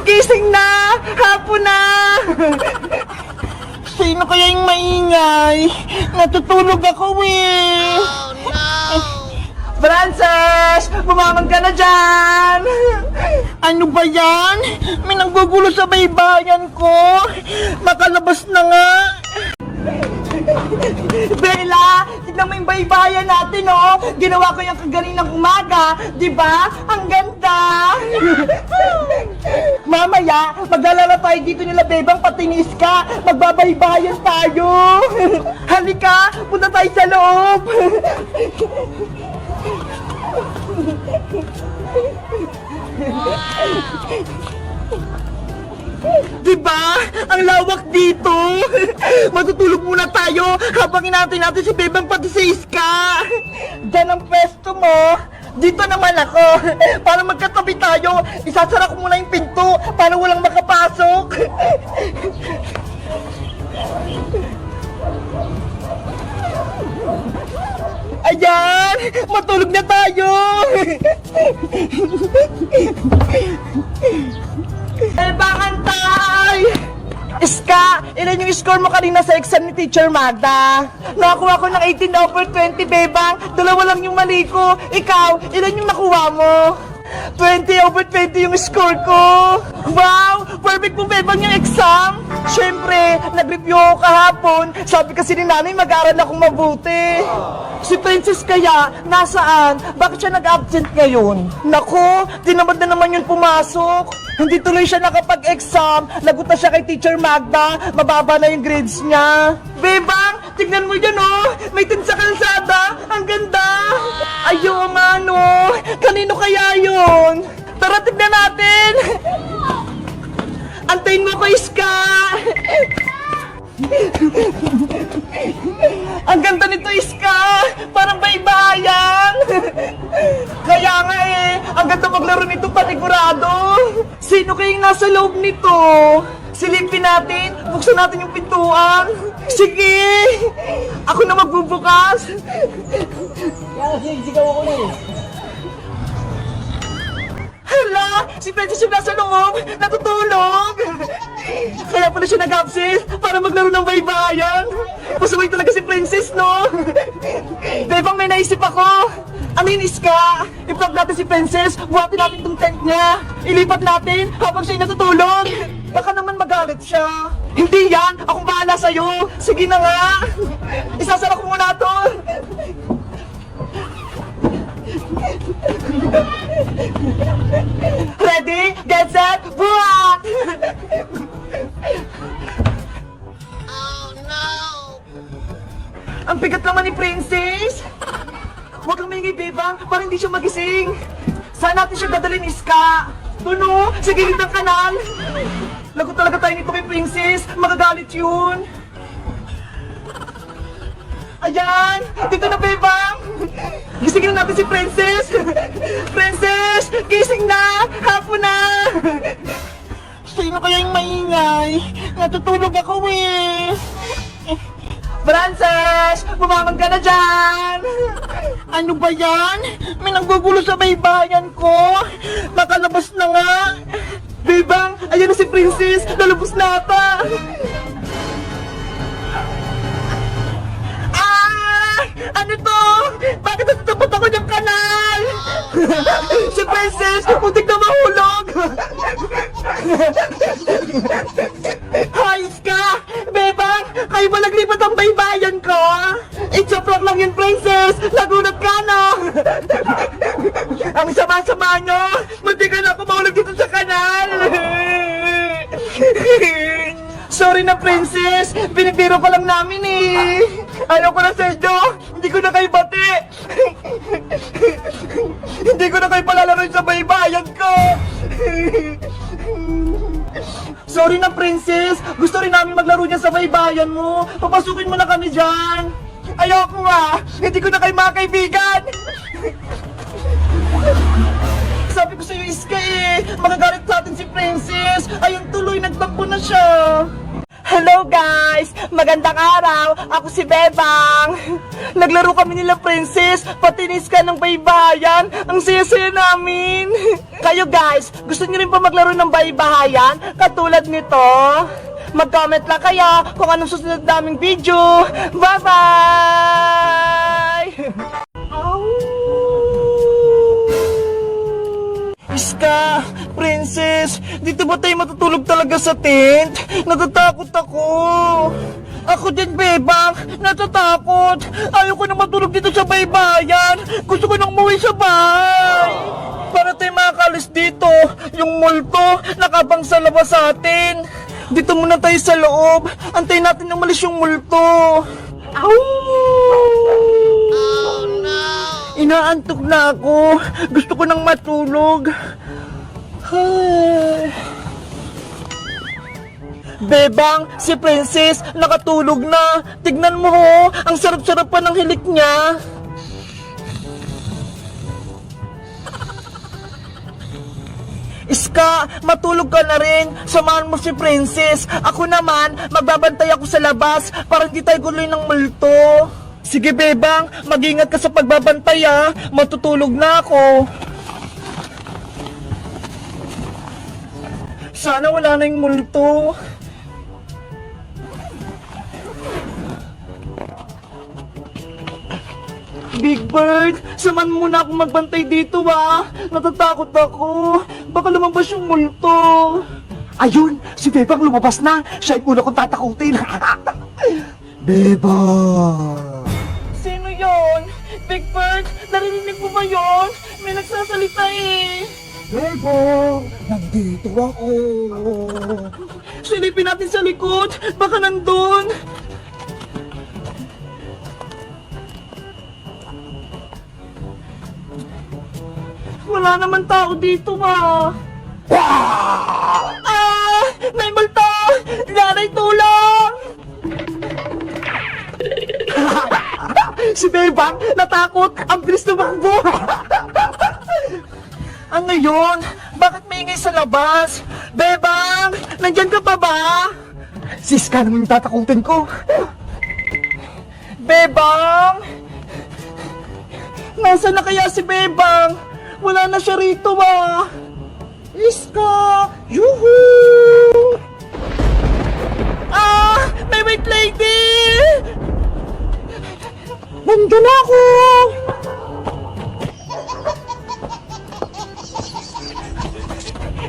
Gising na! Hapon na! Sino kaya yung maingay? Natutulog ako eh! Oh no! Frances! Bumangon ka na dyan! Ano ba yan? May nanggugulo sa baybayan ko! Makalabas na nga! Bella! Tignan mo yung baybayan natin, oh! Ginawa ko yung kaganinang umaga! Diba? Ang ganda! Mamaya, maglalala tayo dito nila, Bebang, patinis ka! Magbabaybayan tayo! Halika! Punta tayo sa loob! Diba? Ang lawak dito! Matutulog muna tayo habang inaantay natin si Bebang pati si Iska! Diyan ang pwesto mo! Dito naman ako! Para magkatabi tayo, isasara ko muna yung pinto para walang makapasok! Ayan! Matulog na tayo! Bebang, antay! Iska, ilan yung score mo kanina sa exam ni Teacher Magda? Nakakuha ko ng 18/20, Bebang. Dalawa lang yung mali ko. Ikaw, ilan yung nakuha mo? 20/20 yung score ko. Wow! Perfect mo, Bebang, yung exam. Siyempre, nag-review ako kahapon. Sabi kasi ni nanay, mag-aaral akong mabuti. Si Princess kaya, nasaan? Bakit siya nag-absent ngayon? Naku, tinamad na naman yun pumasok. Hindi tuloy siya nakapag-exam. Lagot na siya kay Teacher Magda. Mababa na yung grades niya. Bebang, tignan mo yan, oh. May tin sa kalsada. Ang ganda. Ayaw nga, no. Kanino kaya yun? Tara, tignan natin. Antayin mo ko, Iska. Ang ganda nito, Iska. Parang baybayan. Kaya nga eh, ang ganda maglaro nito panigurado. Sino kayang nasa loob nito? Silipin natin, buksan natin yung pintuan. Sige, ako na magbubukas. Sigaw ako na eh. Hala, si Princess yung nasa loob, natutulog. Kaya pala siya nag-absent para maglaro ng baybayan. Pasaway talaga si Princess, no? Bebang, may naisip ako. Ano yun, Iska? I-vlog natin si Princess, buhatin natin tong tent niya. Ilipat natin habang siya'y natutulog. Baka naman magalit siya. Hindi yan, akong bahala sa'yo. Sige na nga. Isasara ko muna to. Ready, get set, buhat! Oh no! Ang bigat naman ni Princess! Huwag kang maingay, Bebang, para hindi siya magising. Saan natin siya dadalhin, Iska? Tuno, sa gilid ng kanal. Lagot talaga tayo nito kay Princess. Magagalit yun. Ayan! Dito na, Bebang! Gisingin na natin si Princess! Princess! Gising na! Hapon na! Sino kaya yung maingay? Natutulog ako eh! Frances! Bumangon ka na dyan! Ano ba yan? May nanggugulo sa baybayan ko! Makalabas na nga! Bebang! Ayan na si Princess! Lalabas na ata! Ano to? Bakit natutupot ako ng kanal? Si Princess, muntik na mahulog! Hayos ka! Bebang, kayo ba naglipat ang baybayan ko? It's a prank lang yun, Princess! Nagunat ka na! Ang sama-sama nyo! Muntik na ako mahulog dito sa kanal! Sorry na, Princess! Pinagbiro ka lang namin eh! Ayaw ko na sa inyo! Hindi ko na kayo bati! Hindi ko na kayo palalaroin sa baybayan ko! Sorry na, Princess! Gusto rin namin maglaro niya sa baybayan mo! Papasukin mo na kami dyan! Ayoko nga! Hindi ko na kayo mga kaibigan! Sabi ko sa'yo, Iska eh! Magagalit sa atin si Princess! Ayun tuloy, nagtakbo na siya! Hello guys! Magandang araw! Ako si Bebang! Naglaro kami nila Princess, patinis ka ng baybayan. Ang saya-saya namin! Kayo guys, gusto niyo rin pa maglaro ng baybayan? Katulad nito? Mag-comment lang kayo kung anong susunod naming video. Bye-bye! Iska, Princess, dito ba tayo matutulog talaga sa tent? Natatakot ako. Ako din, Bebang, natatakot. Ayoko na matulog dito sa baybayan. Gusto ko nang umuwi sa bahay. Para tayo makakalis dito, yung multo nakabang sa labas sa atin. Dito muna tayo sa loob. Antayin natin na umalis yung multo. Inaantok na ako. Gusto ko nang matulog. Ay. Bebang, si Princess, nakatulog na. Tignan mo ho, ang sarap-sarap pa ng hilik niya. Iska, matulog ka na rin. Samahan mo si Princess. Ako naman, magbabantay ako sa labas para hindi tayo guloy ng multo. Sige, Bebang, mag-ingat ka sa pagbabantay ha. Matutulog na ako. Sana wala na yung multo. Big Bird, samahan mo muna akong magbantay dito ha. Natatakot ako. Baka lumabas yung multo. Ayun, si Bebang lumabas na. Siya yung una kong tatakutin. Bebang! Sino yon? Big Bird, narinig mo ba yon? May nagsasalita eh. Bebang, nandito ako. Silipin natin sa likod. Baka nandun. Wala naman tao dito ah. Ah! May multo! Nanay, tulong! Si Bebang, natakot! Ang bilis tumakbo! Ano yun? Bakit may ingay sa labas? Bebang! Nandyan ka pa ba? Siska naman yung tatakutin ko! Bebang! Nasaan na kaya si Bebang? Wala na siya rito ah! Iska! Yuhuu! Ah! May white lady! Nandun ako!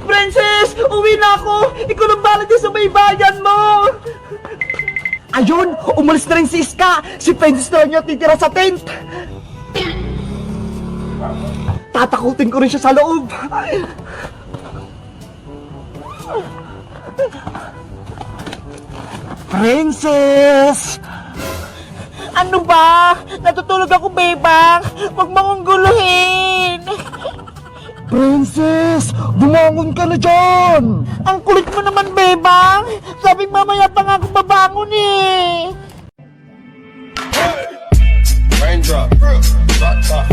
Princess! Uwi na ako! Ikaw lang bala dyan sa baybayan mo! Ayun! Umalis na rin si Iska! Si Princess na lang yung titira sa tent! Tatakutin ko rin siya sa loob! Princess! Ano ba? Natutulog ako, Bebang! Huwag mo akong guluhin! Princess! Bumangon ka na dyan! Ang kulit mo naman, Bebang! Sabi mamaya pa nga ako babangon eh! Raindrop, rock top,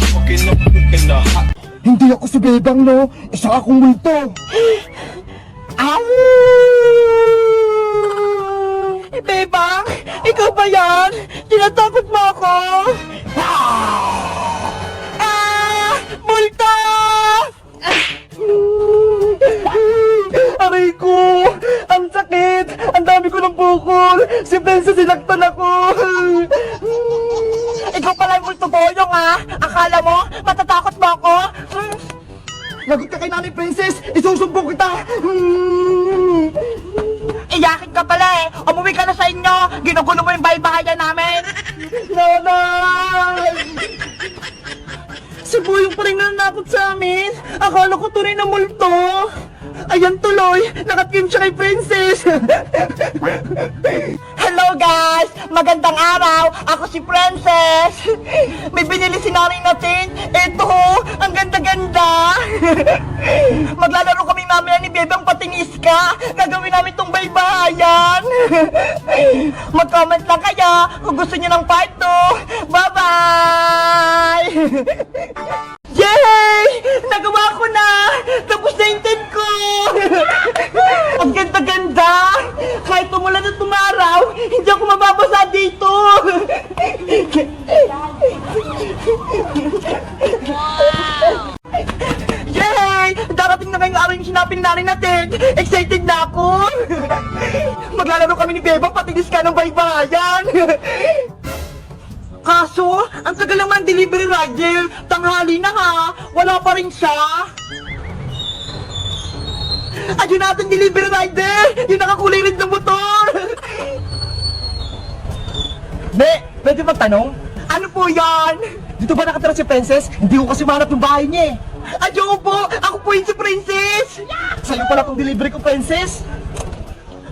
smoking up in the hot. Hindi ako si Bebang, no? Isa akong multo! Ow! Bebang! Ikaw ba yan? Tinatakot mo ako? Ah! Multo! Aray ko! Ang sakit! Ang dami ko ng bukol! Si Princess sinaktan ako! Ikaw pala yung multo boyong ha? Akala mo? Matatakot mo ako? Lagot ka kay Nanay Princess! Isusumbong kita! Iyakin ka pala eh! Umuwi ka na sa inyo! Ginugulo mo yung bahay-bahayan namin! Nanay! Si Boyong pa rin nanakot sa amin! Akala ko tunay na multo! Ayan tuloy! Nakatim siya kay Princess! Hello guys! Magandang araw! Ako si Princess! May binili si nanay natin! Eto! Ang ganda-ganda! Maglalaro kami mamaya ni Bebang pating Iska! Gagawin namin tong baybayan! Mag-comment lang kayo kung gusto niyo ng part 2! Bye-bye! Yay! Nagawa ko na! Tapos na yung tent ko! Ang ganda-ganda! Kahit tumulong yung sinabi ni nanay natin. Excited na ako. Maglalaro kami ni Bebang patinis ka ng baybayan. Kaso, ang tagal naman delivery rider. Tanghali na ha. Wala pa rin siya. Ayun natin delivery rider. Yung nakakulay rin ng motor. Ne, pwede magtanong? Ano po yan? Dito ba nakatira si Princess? Hindi ko kasi mahanap yung bahay niya eh. Ayoko po! Ako po yun si Princess! Sa'yo pala itong delivery ko, Princess.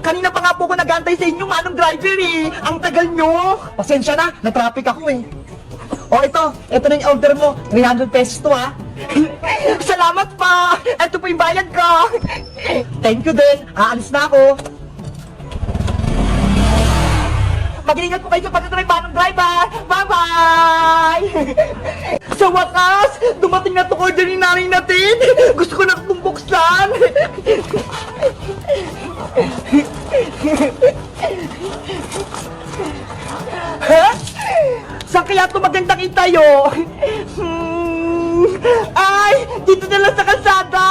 Kanina pa nga po ako nag-aantay sa inyo, manong driver eh. Ang tagal nyo. Pasensya na, na-traffic ako eh. O ito na yung order mo. 300 pesos to ha. Salamat pa! Ito po yung bayad ko. Thank you din. Aalis na ako. Mag-ingat po kayo sa pagdadrive, manong driver. Bye-bye! Sa wakas, dumating na itong order ni nanay natin. Gusto ko na itong buksan. Ha? Saan kaya ito magandang itayo? Ay, dito na lang sa kalsada.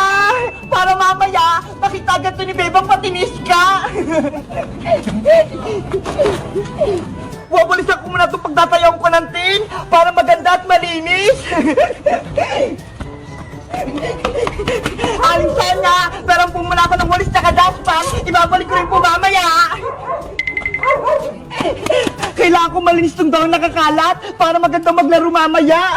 Para mamaya, makita agad ito ni Bebang patinis ka. Wawalisan ko muna itong pagtatayaw ko ng tin para maganda at malinis. Alisan nga, pero kung muna ako ng walis na kadaspan, ibabalik ko rin po mamaya. Kailangan ko malinis itong daw nakakalat para maganda maglaro mamaya.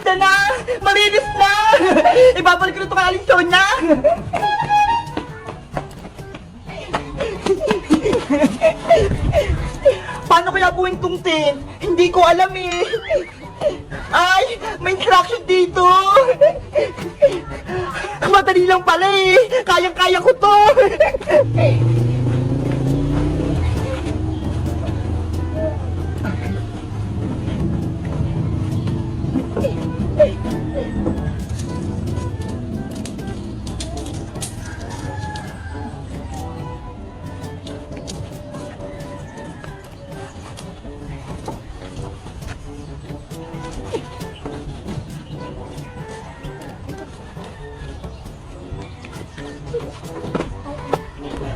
Ito na! Malinis na! Ibabalik ko na ito kay Aling Sonia! Paano kaya buwing tong tin? Hindi ko alam eh! Ay! May instruction dito! Madali lang pala eh! Kayang-kaya ko to!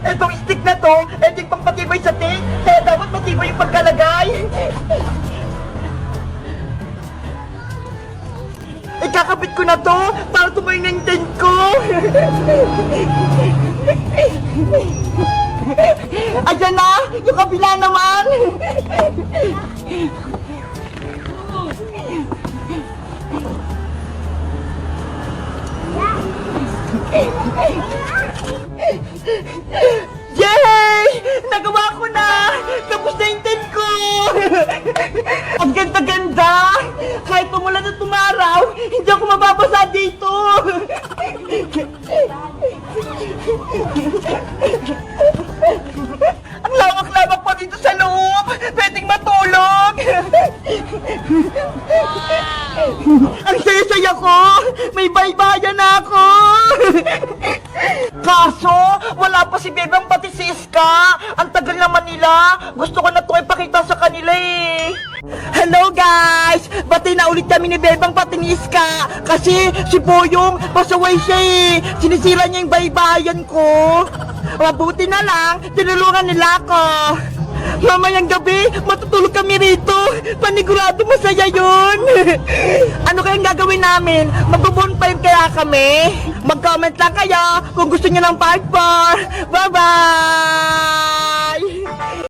Itong stick na to, hindi pang patibay sa tin, kaya dapat matibay yung pagkalagay. Ikakabit ko na to, para tumayo na yung tent ko. Ayan na, yung kabila naman. Yay! Nagawa ko na! Tapos na yung tent ko! Ang ganda-ganda! Kahit tumulan at tumaraw, hindi ako mababasa dito! Ang lawak-lawak pa dito sa loob! Pwedeng matulog! Ang saya-saya ko! May baybayan na ako! Kaso, wala pa si Bebang pati si Iska. Ang tagal naman nila. Gusto ko na ito ipakita sa kanila eh. Hello guys! Bati na ulit kami ni Bebang pati ni Iska. Kasi si Boyong pasaway siya eh. Sinisira niya yung baybayan ko. Mabuti na lang, tinulungan nila ako. Mamayang gabi, matutulog kami rito. Panigurado masaya yun. Ano kayang gagawin namin? Magbubonfire kaya kami? Mag-comment lang kayo kung gusto nyo ng part 4. Bye-bye!